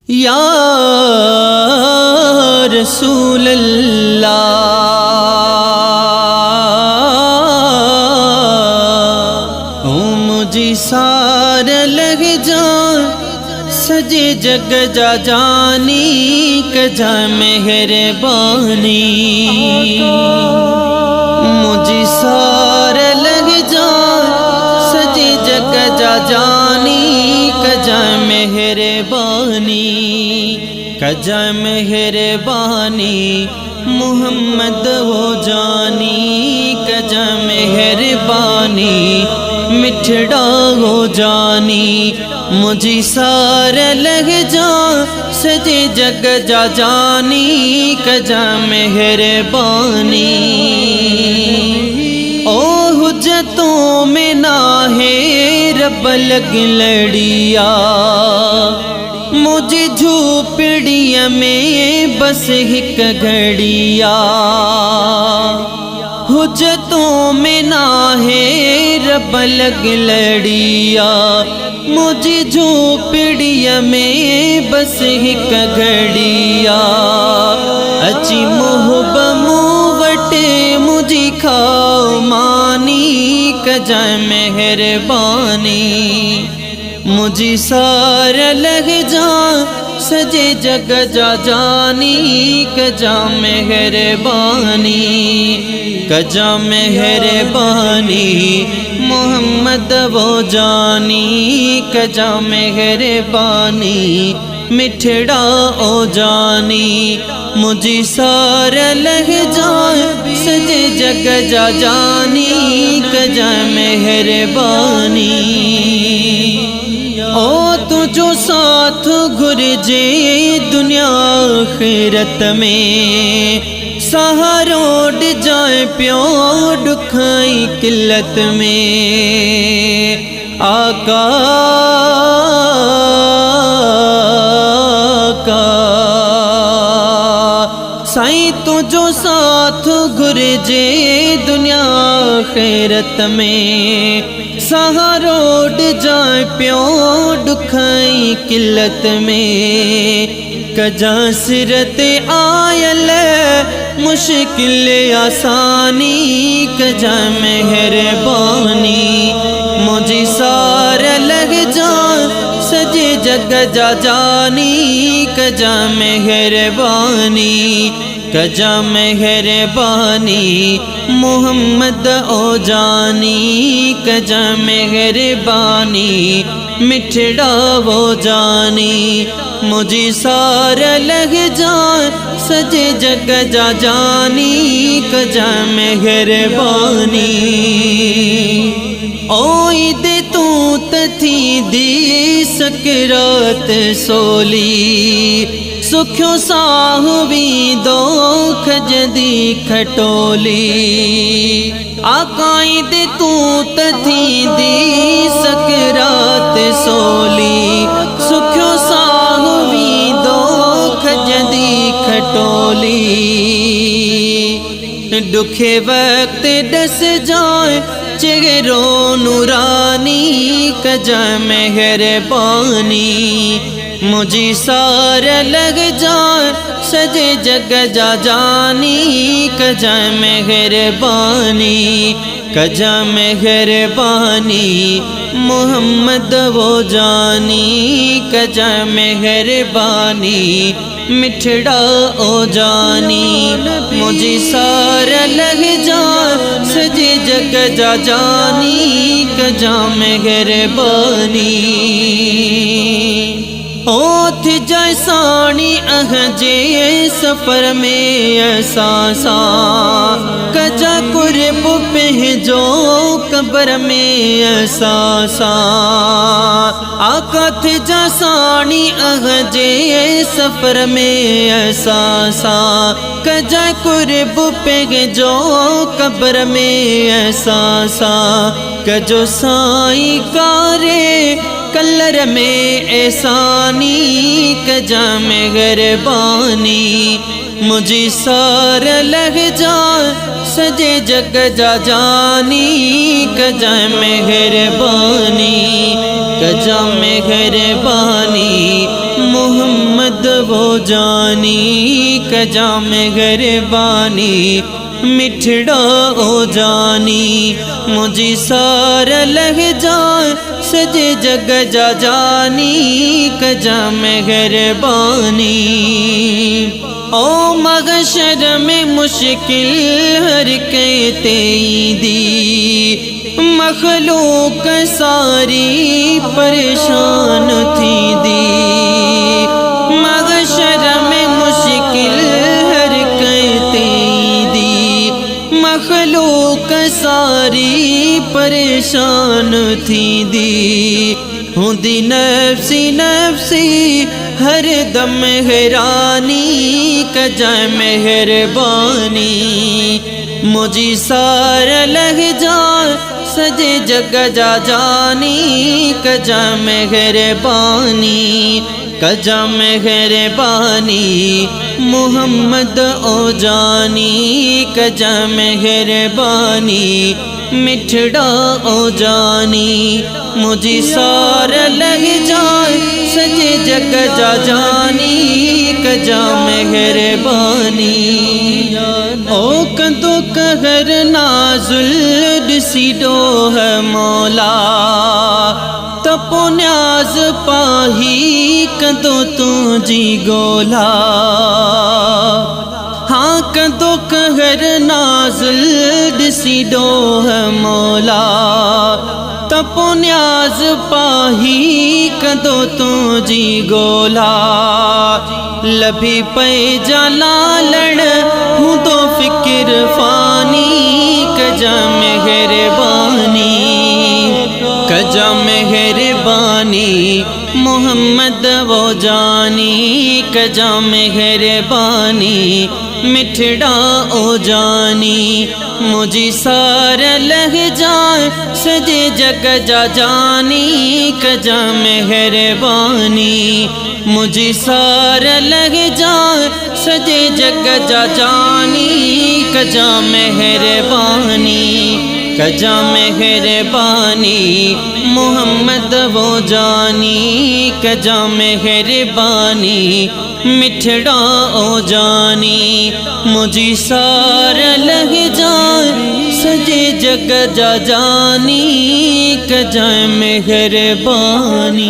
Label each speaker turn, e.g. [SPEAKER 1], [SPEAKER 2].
[SPEAKER 1] या रसूल अल्लाह ओ मुझे सार लग जा सजे जग जा जानी कजा मेहरबानी मुझे सार लग जा सजे जग जा जानी कजा मेहरबानी कजा मेहरबानी मोहम्मद हो जानी कजा मेहरबानी मिठड़ा हो जानी मुझे सार लग जा सजे जग जा जानी कजा मेहरबानी ओ हुज्जतों में ना है रब लग लड़िया मुझे झोपड़िया में बस हिक घड़िया हुज्जतों में ना है रब लग लड़िया मुझे झोपड़िया में बस हिक घड़िया अची मोहब मुवटे मुझे खाओ मानी कजा मेहरबानी मुझे सार लग जा सजे जग जा जानी कजा मेहरबानी कजा मेहरबानी मोहम्मद वो जानी कजा मेहरबानी मिठड़ा ओ जानी मुझे सार लग जा सजे जग जा जानी कजा मेहरबानी ओ तुझो साथ गुरजे दुनिया आखिरत में सहारोड जाए प्यो दुखाई किल्लत में आका साईं तुझो साथ गुरजे दुनिया आखिरत में सहारोड जाए प्यो दुखाई किल्लत में कजा सिरत आयल मुश्किल आसानी कजा मेहरबानी मुझे सार लग जा सजे जग जा जानी कजा मेहरबानी कजा मेहरबानी मोहम्मद ओ जानी कजा मेहरबानी मिठड़ा वो जानी मुझे सार लग जा सजे जग जा जानी कजा मेहरबानी ओ दे तू तथी दी सकरात सोली सुख्यो साहवी दो खजदी खटोली आकाई दे तू तथी दी सकरात सोली सुख्यो साहवी दो खजदी खटोली दुखे वक्त डस जाए चेहरो नूरानी कजा मेहरबानी मुझे सार लग जा सजे जग जा जानी कजा मेहरबानी कजा मेहरबानी मोहम्मद वो जानी कजा मेहरबानी मिठड़ा ओ जानी मुझे सार लग जा सजे जग जा जानी कजा मेहरबानी ओथ जैसानी अहजे सफर में एहसासा कजा कुर्ब पे जो कब्र में एहसासा आकथ जैसानी अहजे सफर में एहसासा कजा कुर्ब पे जो कब्र में एहसासा कजो साई कारे कलर में एहसानी कजा मेहरबानी मुझे सार लग जा सजे जग जा जानी कजा मेहरबानी कजा मेहरबानी मोहम्मद मोहम्मद वो जानी कजा मेहरबानी मिठड़ा ओ जानी मुझी सार लह जाए सजे जग जा जानी कजा मेहरबानी ओ मगशर में मुश्किल हर के दी मखलूक सारी परेशान थी दी मगशर में मुश्किल हर के दी मखलूक सारी परेशान थी दी हुंदी नफ्सी नफ्सी हर दम हैरानी कजा मेहरबानी मुझी सार लग जाए सजे जग जा जानी कजा मेहरबानी कजा मेहरबानी मोहम्मद ओ जानी कजा मेहरबानी मिठड़ा ओ जानी मुझी सार लग जाए सजे जग जा जानी कजा मेहरबानी ओ कंदो कहर नाजुल दिसिडो है मौला तपो न्याज पाही कंदो तुझी गोला हाँ कंदो कहर नाजुल दिसिडो है मौला तपो न्याज पाही कंदो तुझी गोला लभी पे जाला लड़ हूँ तो फिक्र फानी कजा मेहरबानी कजा मेहरबानी मोहम्मद वो जानी कजा मेहरबानी मिठड़ा ओ जानी मुझी सार लग जाए सजे जग जा जानी कजा मेहरबानी मुझी सार लग जाए सजे जग जा जानी कजा मेहरबानी कजा मेहरबानी मोहम्मद वो जानी कजा मेहरबानी मिठड़ा ओ जानी मुझी सार लग जाए सजे जग जा जानी कजा मेहरबानी।